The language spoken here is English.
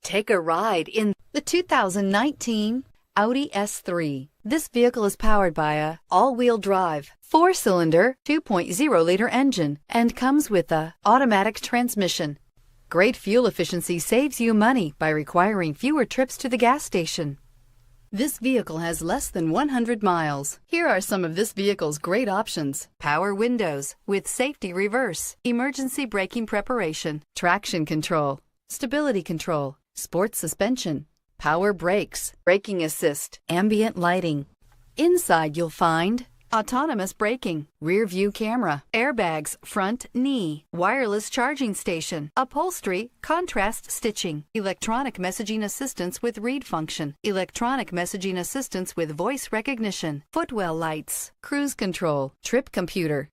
Take a ride in the 2019 Audi S3. This vehicle is powered by a all-wheel drive, 4-cylinder, 2.0-liter engine and comes with a automatic transmission. Great fuel efficiency saves you money by requiring fewer trips to the gas station. This vehicle has less than 100 miles. Here are some of this vehicle's great options: power windows with safety reverse, emergency braking preparation, traction control, stability control, sports suspension, power brakes, braking assist, ambient lighting. Inside you'll find autonomous braking, rear view camera, airbags, front knee, wireless charging station, upholstery, contrast stitching, electronic messaging assistance with read function, electronic messaging assistance with voice recognition, footwell lights, cruise control, trip computer,